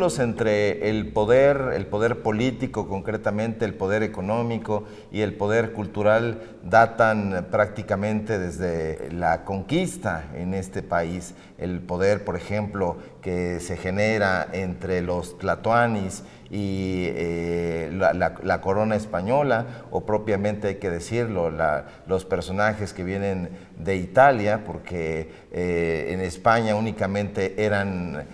vínculos entre el poder político concretamente, el poder económico y el poder cultural datan prácticamente desde la conquista en este país. El poder, por ejemplo, que se genera entre los tlatoanis y la corona española, o propiamente hay que decirlo, los personajes que vienen de Italia, porque en España únicamente eran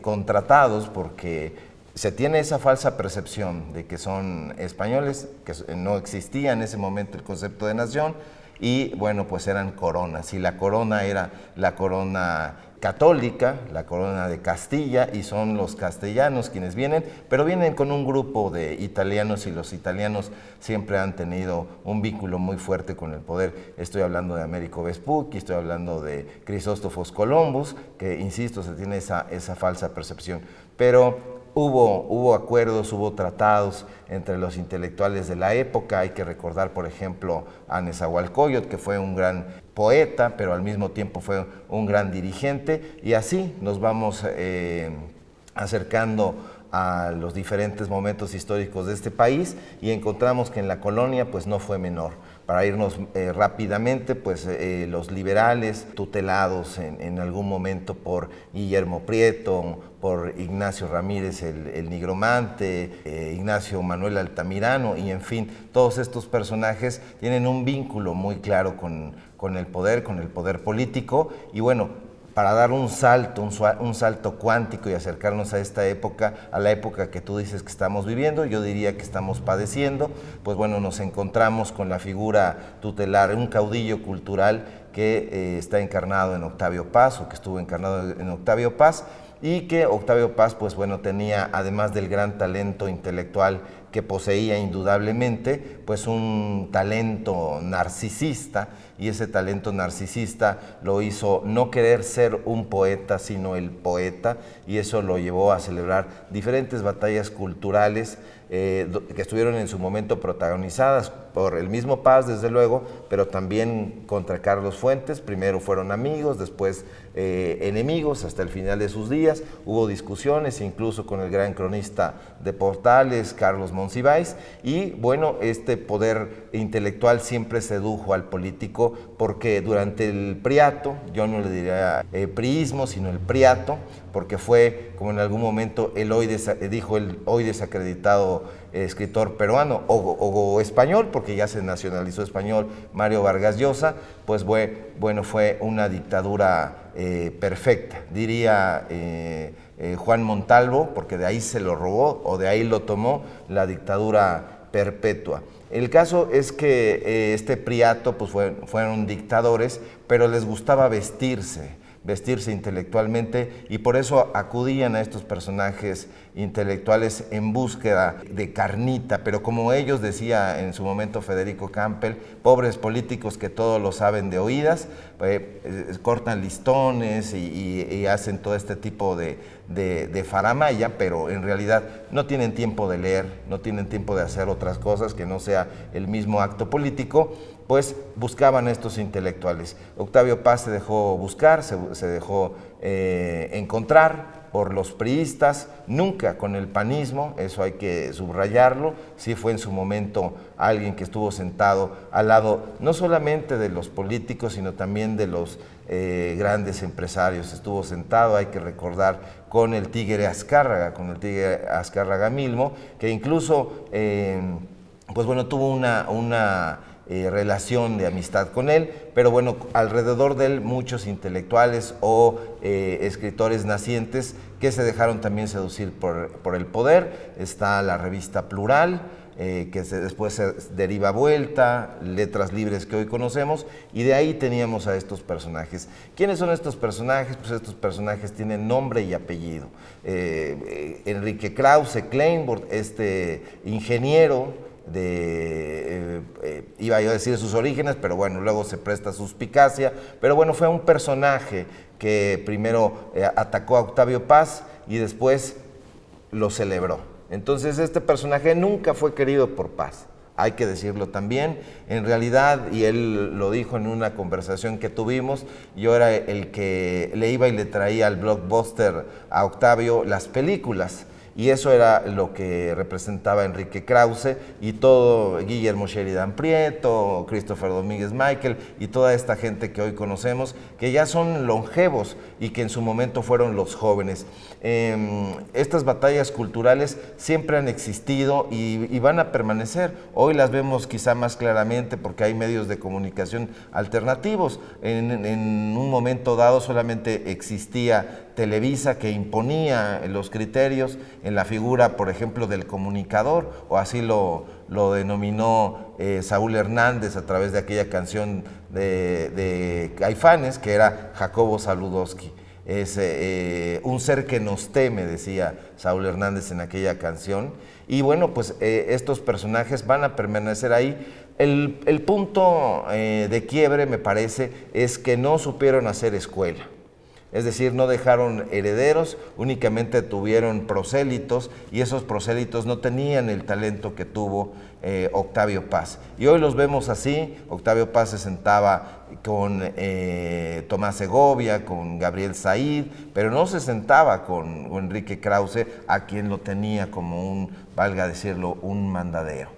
contratados, porque se tiene esa falsa percepción de que son españoles, que no existía en ese momento el concepto de nación, y bueno, pues eran coronas, y la corona era la corona católica, la corona de Castilla, y son los castellanos quienes vienen, pero vienen con un grupo de italianos, y los italianos siempre han tenido un vínculo muy fuerte con el poder. Estoy hablando de Américo Vespucci, estoy hablando de Crisóstofos Columbus, que insisto, se tiene esa falsa percepción, pero hubo acuerdos, hubo tratados entre los intelectuales de la época. Hay que recordar, por ejemplo, a Nezahualcóyotl, que fue un gran poeta, pero al mismo tiempo fue un gran dirigente, y así nos vamos acercando a los diferentes momentos históricos de este país, y encontramos que en la colonia pues no fue menor. Para irnos rápidamente, pues los liberales tutelados en algún momento por Guillermo Prieto, por Ignacio Ramírez el Nigromante, Ignacio Manuel Altamirano, y en fin, todos estos personajes tienen un vínculo muy claro con el poder político, y bueno, para dar un salto cuántico y acercarnos a esta época, a la época que tú dices que estamos viviendo, yo diría que estamos padeciendo, pues bueno, nos encontramos con la figura tutelar, un caudillo cultural que está encarnado en Octavio Paz, o que estuvo encarnado en Octavio Paz, y que Octavio Paz, pues bueno, tenía, además del gran talento intelectual que poseía indudablemente, pues un talento narcisista, y ese talento narcisista lo hizo no querer ser un poeta, sino el poeta, y eso lo llevó a celebrar diferentes batallas culturales que estuvieron en su momento protagonizadas por el mismo Paz, desde luego, pero también contra Carlos Fuentes. Primero fueron amigos, después enemigos hasta el final de sus días. Hubo discusiones incluso con el gran cronista de Portales, Carlos Monsiváis, y bueno, este poder intelectual siempre sedujo al político, porque durante el priato, yo no le diría priismo, sino el priato, porque fue, como en algún momento dijo el hoy desacreditado escritor peruano o español, porque ya se nacionalizó español, Mario Vargas Llosa, pues bueno, fue una dictadura perfecta, diría Juan Montalvo, porque de ahí se lo robó o de ahí lo tomó, la dictadura perpetua. El caso es que este priato pues fueron dictadores, pero les gustaba vestirse intelectualmente, y por eso acudían a estos personajes intelectuales en búsqueda de carnita, pero como ellos, decía en su momento Federico Campbell, pobres políticos que todo lo saben de oídas, cortan listones y hacen todo este tipo de faramaya, pero en realidad no tienen tiempo de leer, no tienen tiempo de hacer otras cosas que no sea el mismo acto político, pues buscaban a estos intelectuales. Octavio Paz se dejó buscar, se dejó encontrar por los priistas, nunca con el panismo, eso hay que subrayarlo. Sí fue en su momento alguien que estuvo sentado al lado no solamente de los políticos, sino también de los grandes empresarios. Estuvo sentado, hay que recordar, con el Tigre Azcárraga Milmo, que incluso pues bueno, tuvo una relación de amistad con él, pero bueno, alrededor de él muchos intelectuales o escritores nacientes que se dejaron también seducir por el poder. Está la revista Plural, que después se deriva Vuelta, Letras Libres que hoy conocemos, y de ahí teníamos a estos personajes. ¿Quiénes son estos personajes? Pues estos personajes tienen nombre y apellido. Enrique Krause Kleinborg, este ingeniero iba yo a decir sus orígenes, pero bueno, luego se presta suspicacia, pero bueno, fue un personaje que primero atacó a Octavio Paz y después lo celebró. Entonces este personaje nunca fue querido por Paz, hay que decirlo también. En realidad, y él lo dijo en una conversación que tuvimos, yo era el que le iba y le traía al Blockbuster a Octavio las películas. Y eso era lo que representaba Enrique Krause y todo Guillermo Sheridan Prieto, Christopher Domínguez Michael y toda esta gente que hoy conocemos, que ya son longevos y que en su momento fueron los jóvenes. Estas batallas culturales siempre han existido y van a permanecer. Hoy las vemos quizá más claramente porque hay medios de comunicación alternativos. En un momento dado solamente existía Televisa, que imponía los criterios en la figura, por ejemplo, del comunicador, o así lo denominó Saúl Hernández a través de aquella canción de Caifanes, que era Jacobo Zabludovsky. Es un ser que nos teme, decía Saúl Hernández en aquella canción. Y bueno, pues estos personajes van a permanecer ahí. El punto de quiebre, me parece, es que no supieron hacer escuela. Es decir, no dejaron herederos, únicamente tuvieron prosélitos y esos prosélitos no tenían el talento que tuvo Octavio Paz. Y hoy los vemos así. Octavio Paz se sentaba con Tomás Segovia, con Gabriel Said, pero no se sentaba con Enrique Krause, a quien lo tenía como un, valga decirlo, un mandadero.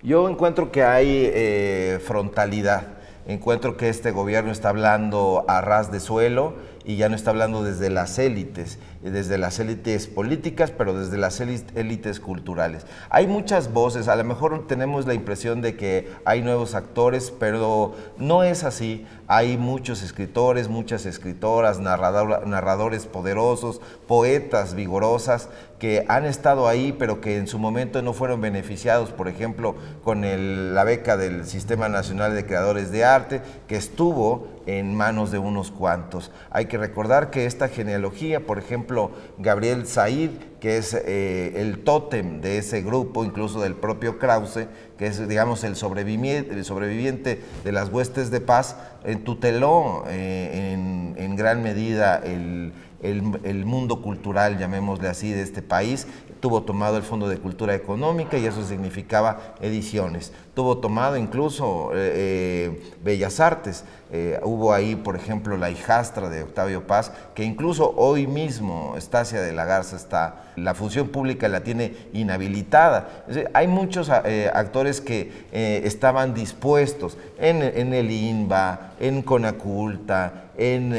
Yo encuentro que hay frontalidad. Encuentro que este gobierno está hablando a ras de suelo y ya no está hablando desde las élites políticas, pero desde las élites culturales. Hay muchas voces, a lo mejor tenemos la impresión de que hay nuevos actores, pero no es así. Hay muchos escritores, muchas escritoras, narradores poderosos, poetas vigorosas que han estado ahí, pero que en su momento no fueron beneficiados, por ejemplo, con la beca del Sistema Nacional de Creadores de Arte, que estuvo en manos de unos cuantos. Hay que recordar que esta genealogía, por ejemplo, Gabriel Said, que es el tótem de ese grupo, incluso del propio Krause, que es, digamos, el sobreviviente de las huestes de paz, tuteló en gran medida el mundo cultural, llamémosle así, de este país. Tuvo tomado el Fondo de Cultura Económica y eso significaba ediciones. Tuvo tomado incluso Bellas Artes. Hubo ahí, por ejemplo, la hijastra de Octavio Paz, que incluso hoy mismo Estacia de la Garza la función pública la tiene inhabilitada. Es decir, hay muchos actores que estaban dispuestos en el INBA, en Conaculta, en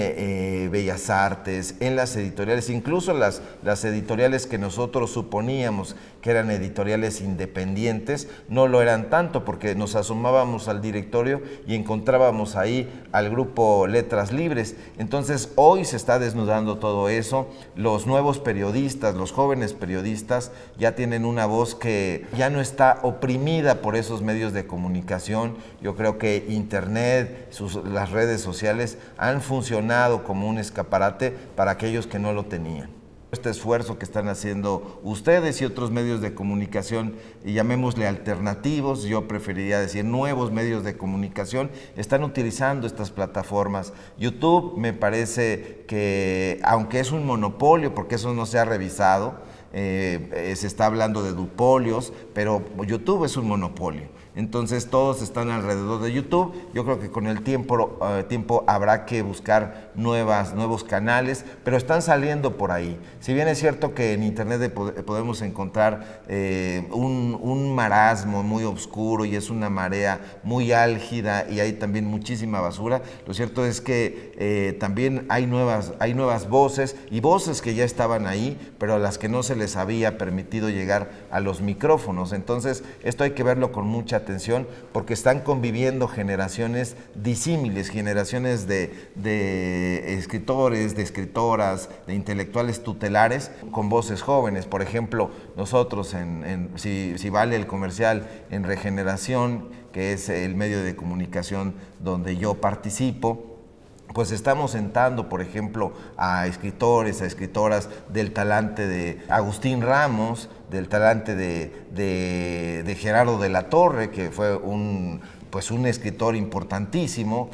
Bellas Artes, en las editoriales, incluso las editoriales que nosotros suponíamos que eran editoriales independientes, no lo eran tanto, porque nos asomábamos al directorio y encontrábamos ahí al grupo Letras Libres. Entonces hoy se está desnudando todo eso. Los nuevos periodistas, los jóvenes periodistas ya tienen una voz que ya no está oprimida por esos medios de comunicación. Yo creo que Internet, las redes sociales han funcionado como un escaparate para aquellos que no lo tenían. Este esfuerzo que están haciendo ustedes y otros medios de comunicación, y llamémosle alternativos, yo preferiría decir nuevos medios de comunicación, están utilizando estas plataformas. YouTube me parece que, aunque es un monopolio, porque eso no se ha revisado, se está hablando de duopolios, pero YouTube es un monopolio. Entonces todos están alrededor de YouTube. Yo creo que con el tiempo habrá que buscar nuevos canales, pero están saliendo por ahí. Si bien es cierto que en Internet podemos encontrar un marasmo muy oscuro y es una marea muy álgida y hay también muchísima basura, lo cierto es que también hay nuevas voces y voces que ya estaban ahí, pero a las que no se les había permitido llegar a los micrófonos. Entonces esto hay que verlo con mucha atención, porque están conviviendo generaciones disímiles, generaciones de escritores, de escritoras, de intelectuales tutelares con voces jóvenes. Por ejemplo, nosotros, si vale el comercial, en Regeneración, que es el medio de comunicación donde yo participo, pues estamos sentando, por ejemplo, a escritores, a escritoras del talante de Agustín Ramos, del talante de Gerardo de la Torre, que fue un pues un escritor importantísimo,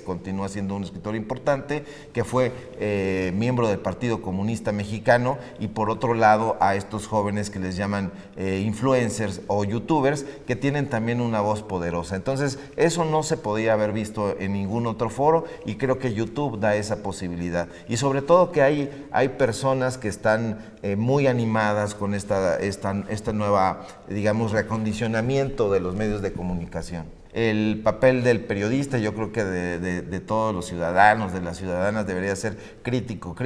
continúa siendo un escritor importante, que fue miembro del Partido Comunista Mexicano, y por otro lado a estos jóvenes que les llaman influencers o youtubers, que tienen también una voz poderosa. Entonces eso no se podía haber visto en ningún otro foro, y creo que YouTube da esa posibilidad, y sobre todo que hay personas que están muy animadas con esta nueva, digamos, reacondicionamiento de los medios de comunicación. El papel del periodista, yo creo que de todos los ciudadanos, de las ciudadanas, debería ser crítico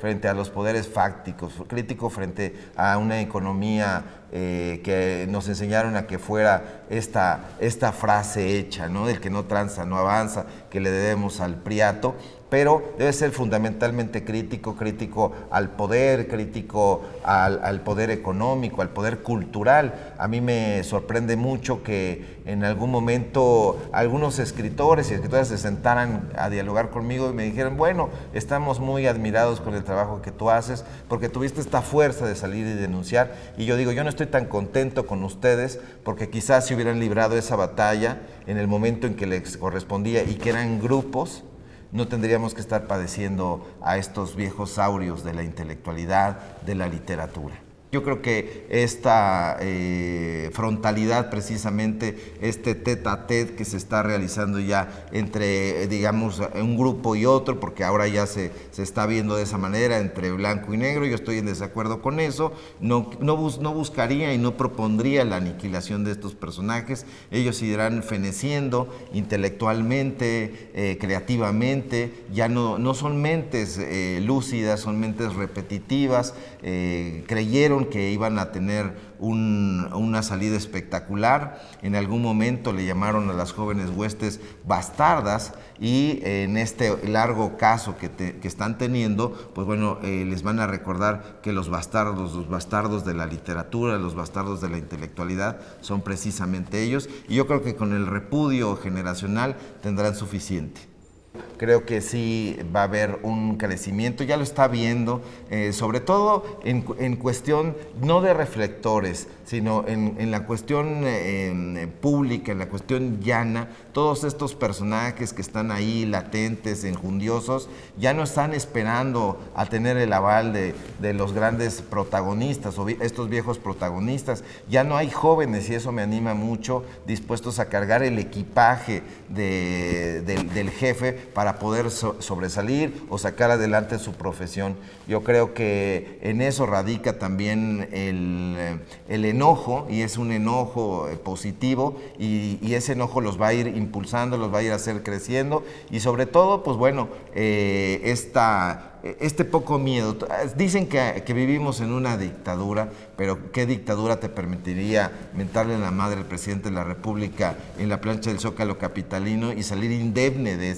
frente a los poderes fácticos, crítico frente a una economía que nos enseñaron a que fuera esta frase hecha, ¿no? Del que no tranza, no avanza, que le debemos al priato, pero debe ser fundamentalmente crítico al poder, crítico al poder económico, al poder cultural. A mí me sorprende mucho que en algún momento algunos escritores y escritoras se sentaran a dialogar conmigo y me dijeron, bueno, estamos muy admirados con el trabajo que tú haces porque tuviste esta fuerza de salir y denunciar. Y yo digo, yo no estoy tan contento con ustedes porque quizás si hubieran librado esa batalla en el momento en que les correspondía y que eran grupos, no tendríamos que estar padeciendo a estos viejos saurios de la intelectualidad, de la literatura. Yo creo que esta frontalidad, precisamente, este tete a tete que se está realizando ya entre, digamos, un grupo y otro, porque ahora ya se está viendo de esa manera, entre blanco y negro, yo estoy en desacuerdo con eso, no buscaría y no propondría la aniquilación de estos personajes. Ellos irán feneciendo intelectualmente, creativamente, ya no son mentes lúcidas, son mentes repetitivas, creyeron que iban a tener una salida espectacular. En algún momento le llamaron a las jóvenes huestes bastardas, y en este largo caso que están teniendo, pues bueno, les van a recordar que los bastardos de la literatura, los bastardos de la intelectualidad son precisamente ellos, y yo creo que con el repudio generacional tendrán suficiente. Creo que sí va a haber un crecimiento, ya lo está viendo, sobre todo en cuestión no de reflectores, sino en la cuestión pública, en la cuestión llana. Todos estos personajes que están ahí latentes, enjundiosos, ya no están esperando a tener el aval de los grandes protagonistas o estos viejos protagonistas. Ya no hay jóvenes, y eso me anima mucho, dispuestos a cargar el equipaje del jefe para poder sobresalir o sacar adelante su profesión. Yo creo que en eso radica también el enojo, y es un enojo positivo, y ese enojo los va a ir impulsando, los va a ir a hacer creciendo, y sobre todo, pues bueno, este poco miedo. Dicen que vivimos en una dictadura, pero ¿qué dictadura te permitiría mentarle la madre al presidente de la República en la plancha del Zócalo capitalino y salir indemne de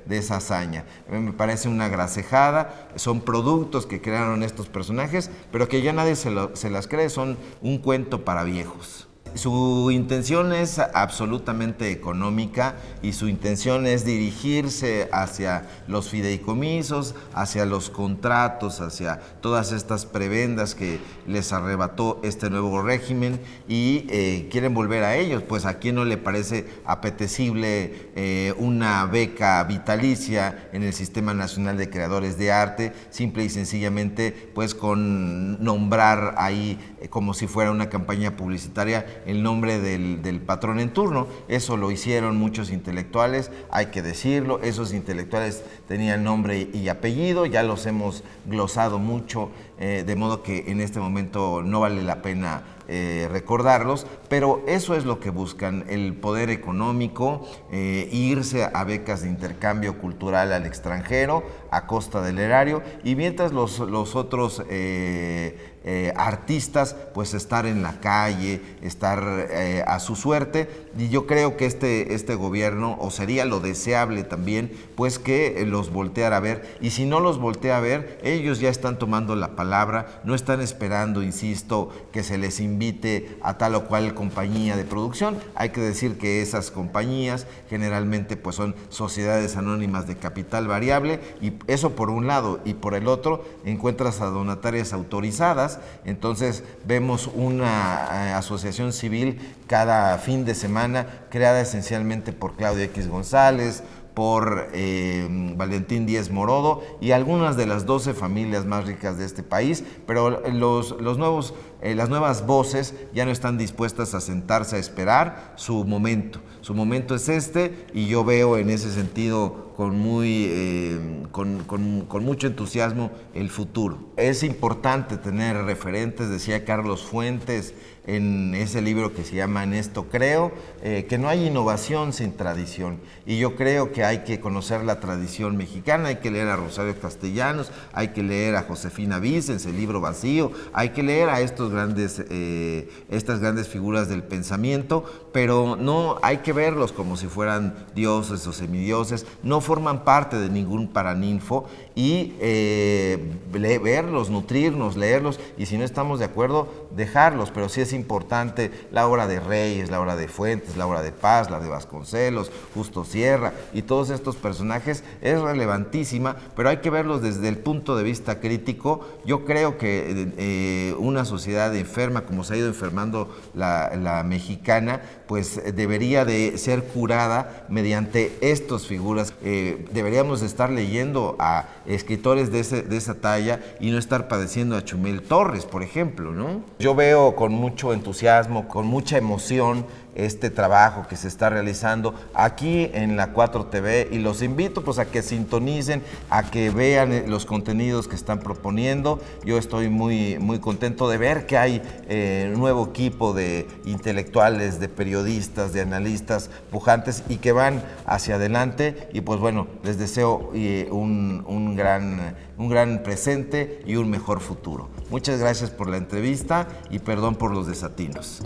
esa hazaña? Me parece una grasejada. Son productos que crearon estos personajes, pero que ya nadie se las cree, son un cuento para viejos. Su intención es absolutamente económica, y su intención es dirigirse hacia los fideicomisos, hacia los contratos, hacia todas estas prebendas que les arrebató este nuevo régimen, y quieren volver a ellos. Pues a quién no le parece apetecible una beca vitalicia en el Sistema Nacional de Creadores de Arte, simple y sencillamente pues con nombrar ahí como si fuera una campaña publicitaria el nombre del patrón en turno. Eso lo hicieron muchos intelectuales, hay que decirlo. Esos intelectuales tenían nombre y apellido, ya los hemos glosado mucho, de modo que en este momento no vale la pena recordarlos, pero eso es lo que buscan: el poder económico, irse a becas de intercambio cultural al extranjero a costa del erario, y mientras los otros artistas pues estar en la calle, estar a su suerte. Y yo creo que este gobierno, o sería lo deseable también, pues que los volteara a ver, y si no los voltea a ver, ellos ya están tomando la palabra palabra, no están esperando, insisto, que se les invite a tal o cual compañía de producción. Hay que decir que esas compañías generalmente pues son sociedades anónimas de capital variable, y eso por un lado, y por el otro encuentras a donatarias autorizadas. Entonces vemos una asociación civil cada fin de semana creada esencialmente por Claudio X González, por Valentín Díez Morodo y algunas de las 12 familias más ricas de este país, pero las nuevas voces ya no están dispuestas a sentarse a esperar su momento. Su momento es este, y yo veo en ese sentido con mucho entusiasmo el futuro. Es importante tener referentes, decía Carlos Fuentes en ese libro que se llama En esto creo, que no hay innovación sin tradición, y yo creo que hay que conocer la tradición mexicana, hay que leer a Rosario Castellanos, hay que leer a Josefina Vicens, El libro vacío, hay que leer a estas grandes figuras del pensamiento, pero no hay que verlos como si fueran dioses o semidioses, no forman parte de ningún paraninfo, y verlos, nutrirnos, leerlos, y si no estamos de acuerdo, dejarlos. Pero sí es importante la obra de Reyes, la obra de Fuentes, la obra de Paz, la de Vasconcelos, Justo Sierra y todos estos personajes, es relevantísima, pero hay que verlos desde el punto de vista crítico. Yo creo que una sociedad enferma, como se ha ido enfermando la mexicana, pues debería de ser curada mediante estas figuras. Deberíamos estar leyendo a escritores de esa talla y no estar padeciendo a Chumel Torres, por ejemplo, ¿no? Yo veo con mucho entusiasmo, con mucha emoción, este trabajo que se está realizando aquí en la 4TV, y los invito pues a que sintonicen, a que vean los contenidos que están proponiendo. Yo estoy muy contento de ver que hay un nuevo equipo de intelectuales, de periodistas, de analistas pujantes y que van hacia adelante, y pues bueno, les deseo un gran presente y un mejor futuro. Muchas gracias por la entrevista y perdón por los desatinos.